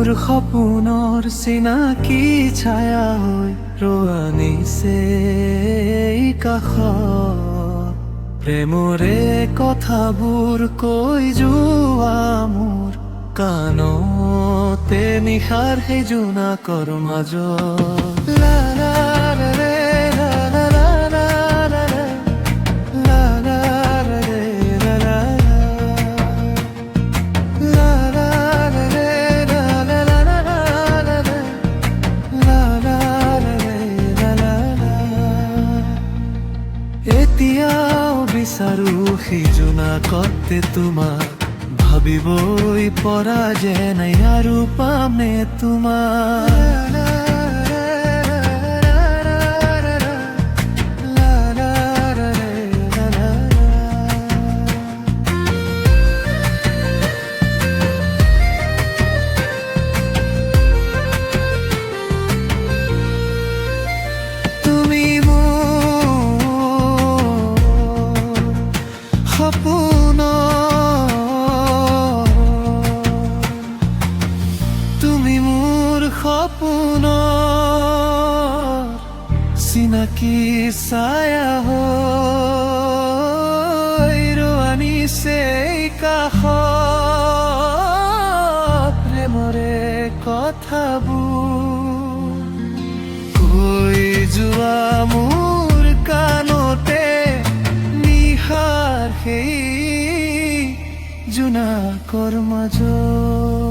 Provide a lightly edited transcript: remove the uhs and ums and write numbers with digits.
মোৰ সপোনৰ চিনাকি ছায়া হৈ ৰোৱানিছে কাষত প্ৰেমৰে কথাবোৰ কৈ যোৱা মোৰ কাণতে নিশাৰ সেই জোনাকৰ মাজত লা লা লা ৰে লা লা লা লা লা ৰে, লা লা লা ৰে লা লা লা লা লা ৰে লা লা লা লা লা ৰে, লা লা লা ৰে লা লা লা। এতিয়াও বিচাৰো সেই জোনাকতে তোমাক ভাবিবই পৰা যে নাই আৰু পামে তোমাৰ তুমি মোৰ সপোনৰ সপোনৰ চিনাকি ছায়া হৈ ৰোৱানিছে কাষত প্ৰেমৰে কথাবোৰ কৈ যোৱা মোৰ কাণতে নিশাৰ সেই জোনাকৰ মাজত